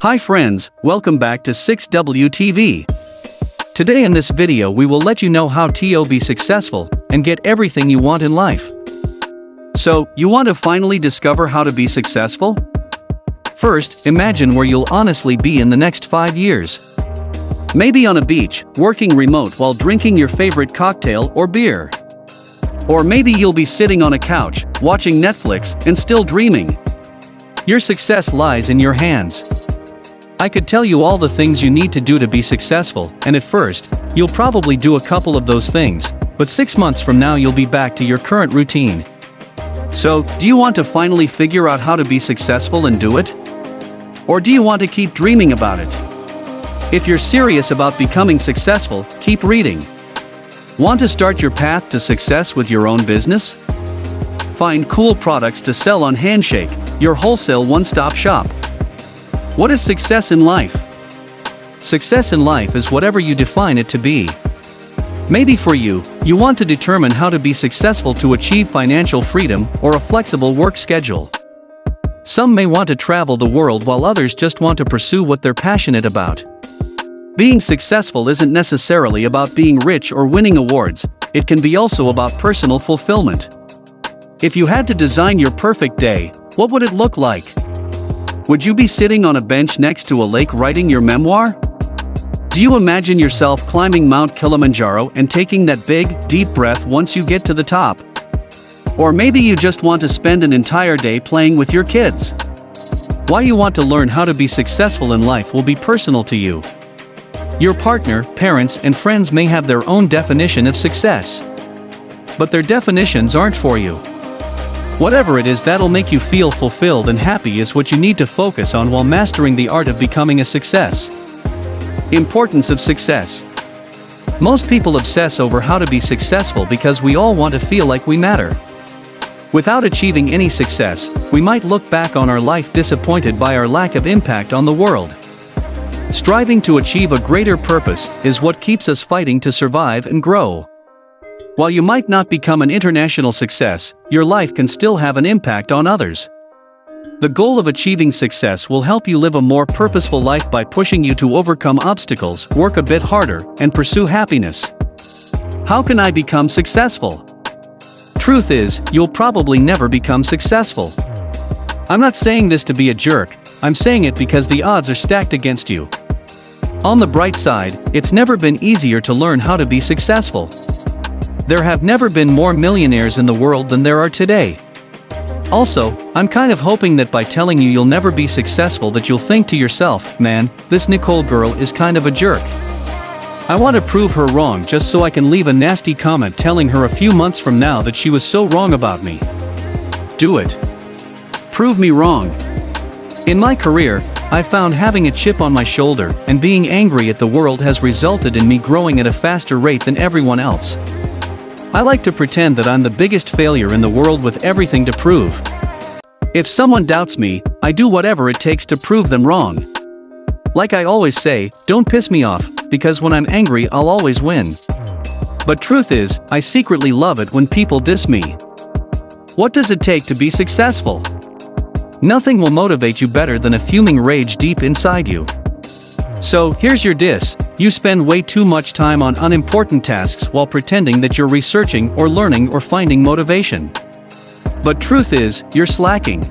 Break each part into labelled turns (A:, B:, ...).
A: Hi friends, welcome back to 6WTV. Today in this video we will let you know how to be successful and get everything you want in life. So, you want to finally discover how to be successful? First, imagine where you'll honestly be in the next 5 years. Maybe on a beach, working remote while drinking your favorite cocktail or beer. Or maybe you'll be sitting on a couch, watching Netflix, and still dreaming. Your success lies in your hands. I could tell you all the things you need to do to be successful, and at first, you'll probably do a couple of those things, but 6 months from now you'll be back to your current routine. So, do you want to finally figure out how to be successful and do it? Or do you want to keep dreaming about it? If you're serious about becoming successful, keep reading. Want to start your path to success with your own business? Find cool products to sell on Handshake, your wholesale one-stop shop. What is success in life? Success in life is whatever you define it to be. Maybe for you, you want to determine how to be successful to achieve financial freedom or a flexible work schedule. Some may want to travel the world while others just want to pursue what they're passionate about. Being successful isn't necessarily about being rich or winning awards, it can be also about personal fulfillment. If you had to design your perfect day, what would it look like? Would you be sitting on a bench next to a lake writing your memoir? Do you imagine yourself climbing Mount Kilimanjaro and taking that big, deep breath once you get to the top? Or maybe you just want to spend an entire day playing with your kids. Why you want to learn how to be successful in life will be personal to you. Your partner, parents, and friends may have their own definition of success. But their definitions aren't for you. Whatever it is that'll make you feel fulfilled and happy is what you need to focus on while mastering the art of becoming a success. Importance of success. Most people obsess over how to be successful because we all want to feel like we matter. Without achieving any success, we might look back on our life disappointed by our lack of impact on the world. Striving to achieve a greater purpose is what keeps us fighting to survive and grow. While you might not become an international success, your life can still have an impact on others. The goal of achieving success will help you live a more purposeful life by pushing you to overcome obstacles, work a bit harder, and pursue happiness. How can I become successful? Truth is, you'll probably never become successful. I'm not saying this to be a jerk, I'm saying it because the odds are stacked against you. On the bright side, it's never been easier to learn how to be successful. There have never been more millionaires in the world than there are today. Also, I'm kind of hoping that by telling you you'll never be successful that you'll think to yourself, man, this Nicole girl is kind of a jerk. I want to prove her wrong just so I can leave a nasty comment telling her a few months from now that she was so wrong about me. Do it. Prove me wrong. In my career, I found having a chip on my shoulder and being angry at the world has resulted in me growing at a faster rate than everyone else. I like to pretend that I'm the biggest failure in the world with everything to prove. If someone doubts me, I do whatever it takes to prove them wrong. Like I always say, don't piss me off, because when I'm angry I'll always win. But truth is, I secretly love it when people diss me. What does it take to be successful? Nothing will motivate you better than a fuming rage deep inside you. So, here's your diss. You spend way too much time on unimportant tasks while pretending that you're researching or learning or finding motivation. But truth is, you're slacking.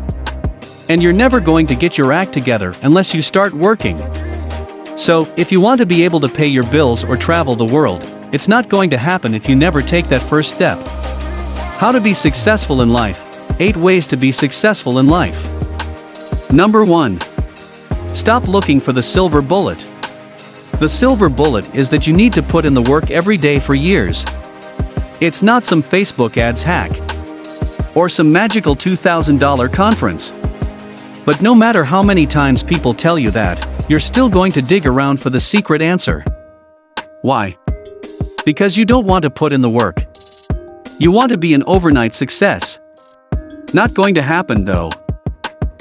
A: And you're never going to get your act together unless you start working. So, if you want to be able to pay your bills or travel the world, it's not going to happen if you never take that first step. How to be successful in life. 8 ways to be successful in life. Number 1. Stop looking for the silver bullet. The silver bullet is that you need to put in the work every day for years. It's not some Facebook ads hack. Or some magical $2,000 conference. But no matter how many times people tell you that, you're still going to dig around for the secret answer. Why? Because you don't want to put in the work. You want to be an overnight success. Not going to happen though.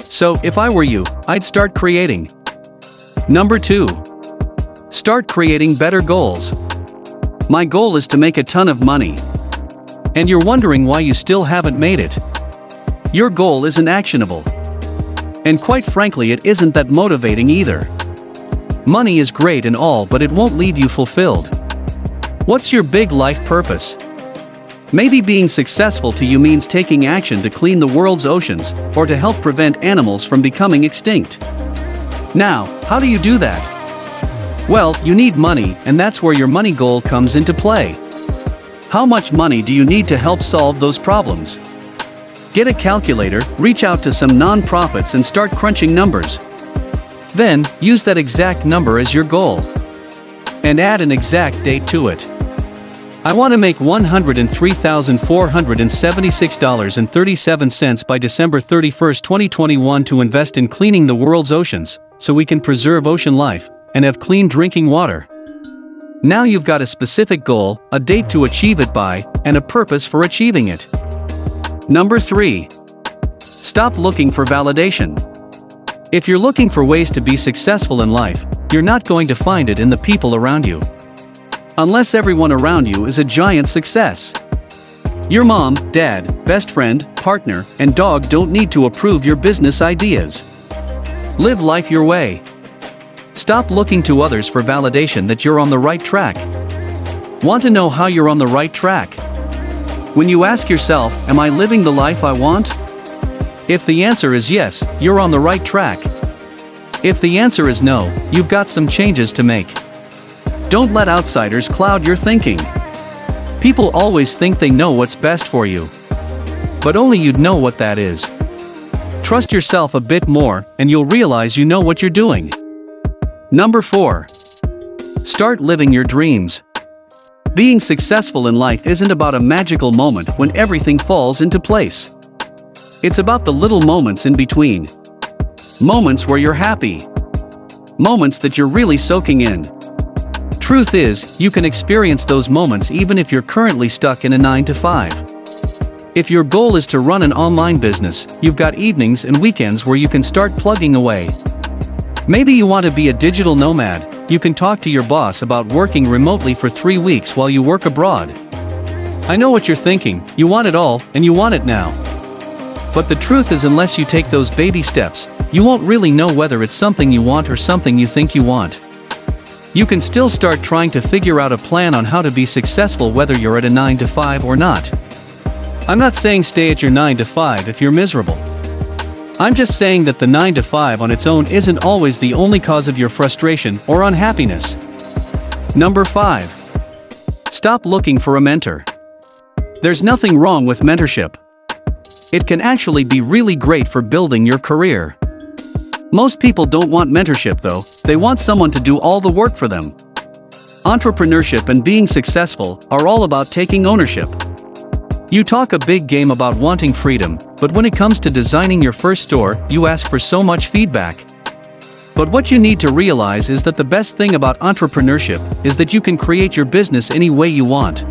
A: So, if I were you, I'd start creating. Number 2. Start creating better goals. My goal is to make a ton of money. And you're wondering why you still haven't made it. Your goal isn't actionable. And quite frankly, it isn't that motivating either. Money is great and all, but it won't leave you fulfilled. What's your big life purpose? Maybe being successful to you means taking action to clean the world's oceans, or to help prevent animals from becoming extinct. Now, how do you do that? Well, you need money, and that's where your money goal comes into play. How much money do you need to help solve those problems? Get a calculator, reach out to some non-profits and start crunching numbers. Then, use that exact number as your goal. And add an exact date to it. I want to make $103,476.37 by December 31, 2021 to invest in cleaning the world's oceans, so we can preserve ocean life, and have clean drinking water. Now you've got a specific goal, a date to achieve it by, and a purpose for achieving it. Number 3. Stop looking for validation. If you're looking for ways to be successful in life, you're not going to find it in the people around you. Unless everyone around you is a giant success. Your mom, dad, best friend, partner, and dog don't need to approve your business ideas. Live life your way. Stop looking to others for validation that you're on the right track. Want to know how you're on the right track? When you ask yourself, am I living the life I want? If the answer is yes, you're on the right track. If the answer is no, you've got some changes to make. Don't let outsiders cloud your thinking. People always think they know what's best for you. But only you'd know what that is. Trust yourself a bit more, and you'll realize you know what you're doing. Number 4. Start living your dreams. Being successful in life isn't about a magical moment when everything falls into place. It's about the little moments in between. Moments where you're happy. Moments that you're really soaking in. Truth is, you can experience those moments even if you're currently stuck in a 9-to-5. If your goal is to run an online business, you've got evenings and weekends where you can start plugging away. Maybe you want to be a digital nomad. You can talk to your boss about working remotely for 3 weeks while you work abroad. I know what you're thinking, you want it all, and you want it now. But the truth is, unless you take those baby steps, you won't really know whether it's something you want or something you think you want. You can still start trying to figure out a plan on how to be successful whether you're at a 9-to-5 or not. I'm not saying stay at your 9-to-5 if you're miserable. I'm just saying that the 9-to-5 on its own isn't always the only cause of your frustration or unhappiness. Number 5. Stop looking for a mentor. There's nothing wrong with mentorship. It can actually be really great for building your career. Most people don't want mentorship though, they want someone to do all the work for them. Entrepreneurship and being successful are all about taking ownership. You talk a big game about wanting freedom, but when it comes to designing your first store, you ask for so much feedback. But what you need to realize is that the best thing about entrepreneurship is that you can create your business any way you want.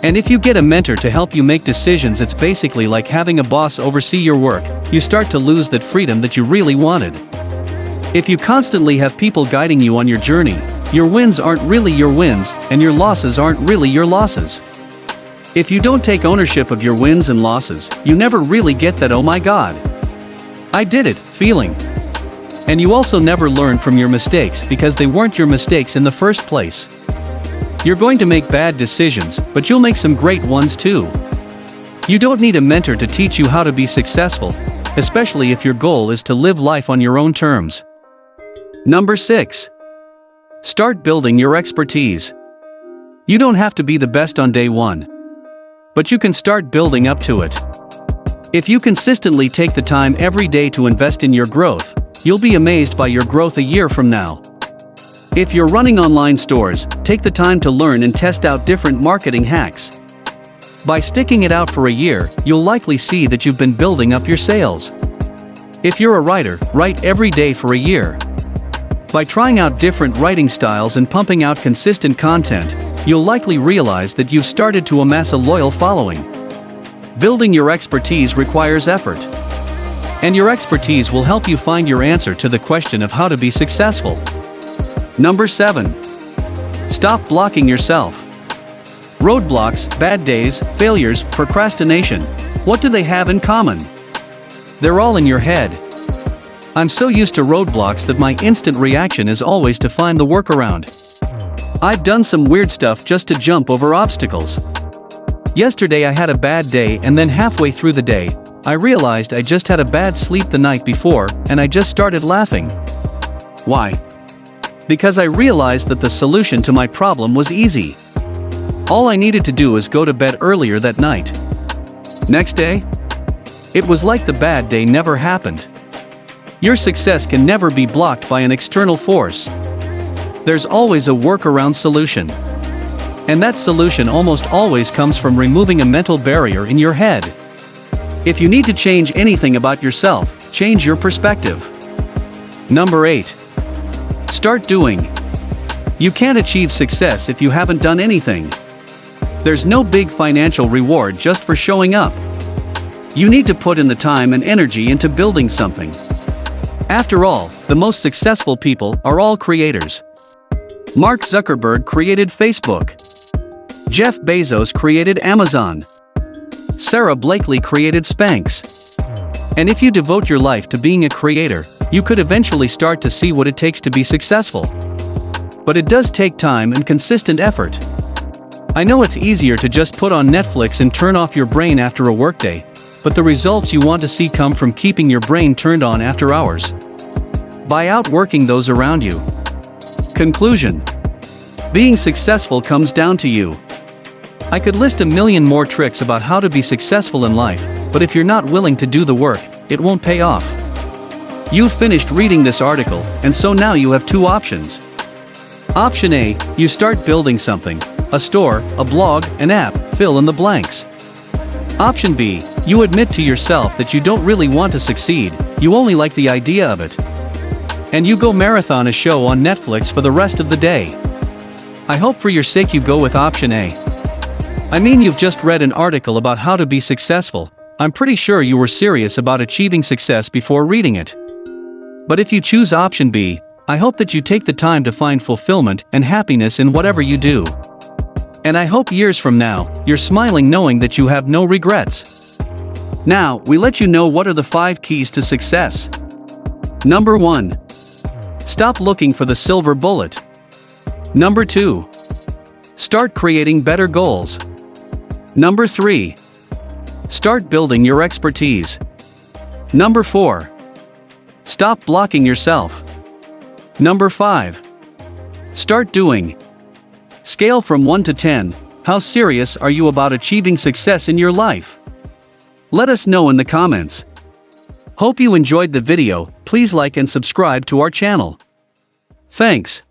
A: And if you get a mentor to help you make decisions, it's basically like having a boss oversee your work. You start to lose that freedom that you really wanted. If you constantly have people guiding you on your journey, your wins aren't really your wins, and your losses aren't really your losses. If you don't take ownership of your wins and losses, you never really get that "oh my god, I did it" feeling. And you also never learn from your mistakes because they weren't your mistakes in the first place. You're going to make bad decisions, but you'll make some great ones too. You don't need a mentor to teach you how to be successful, especially if your goal is to live life on your own terms. Number 6. Start building your expertise. You don't have to be the best on day one, but you can start building up to it. If you consistently take the time every day to invest in your growth, you'll be amazed by your growth a year from now. If you're running online stores, take the time to learn and test out different marketing hacks. By sticking it out for a year, you'll likely see that you've been building up your sales. If you're a writer, write every day for a year. By trying out different writing styles and pumping out consistent content, you'll likely realize that you've started to amass a loyal following. Building your expertise requires effort. And your expertise will help you find your answer to the question of how to be successful. Number 7. Stop blocking yourself. Roadblocks, bad days, failures, procrastination. What do they have in common? They're all in your head. I'm so used to roadblocks that my instant reaction is always to find the workaround. I've done some weird stuff just to jump over obstacles. Yesterday I had a bad day, and then halfway through the day, I realized I just had a bad sleep the night before, and I just started laughing. Why? Because I realized that the solution to my problem was easy. All I needed to do was go to bed earlier that night. Next day? It was like the bad day never happened. Your success can never be blocked by an external force. There's always a workaround solution. And that solution almost always comes from removing a mental barrier in your head. If you need to change anything about yourself, change your perspective. Number 8. Start doing. You can't achieve success if you haven't done anything. There's no big financial reward just for showing up. You need to put in the time and energy into building something. After all, the most successful people are all creators. Mark Zuckerberg created Facebook. Jeff Bezos created Amazon. Sarah Blakely created Spanx. And if you devote your life to being a creator, you could eventually start to see what it takes to be successful. But it does take time and consistent effort. I know it's easier to just put on Netflix and turn off your brain after a workday, but the results you want to see come from keeping your brain turned on after hours. By outworking those around you. Conclusion. Being successful comes down to you. I could list a million more tricks about how to be successful in life, but if you're not willing to do the work, it won't pay off. You've finished reading this article, and so now you have two options. Option A, you start building something, a store, a blog, an app, fill in the blanks. Option B, you admit to yourself that you don't really want to succeed, you only like the idea of it. And you go marathon a show on Netflix for the rest of the day. I hope for your sake you go with option A. I mean, you've just read an article about how to be successful. I'm pretty sure you were serious about achieving success before reading it. But if you choose option B, I hope that you take the time to find fulfillment and happiness in whatever you do. And I hope years from now, you're smiling knowing that you have no regrets. Now, we let you know what are the 5 keys to success. Number 1. Stop looking for the silver bullet. Number 2. Start creating better goals. Number 3. Start building your expertise. Number 4. Stop blocking yourself. Number 5. Start doing. Scale from 1 to 10, how serious are you about achieving success in your life? Let us know in the comments. Hope you enjoyed the video. Please like and subscribe to our channel. Thanks.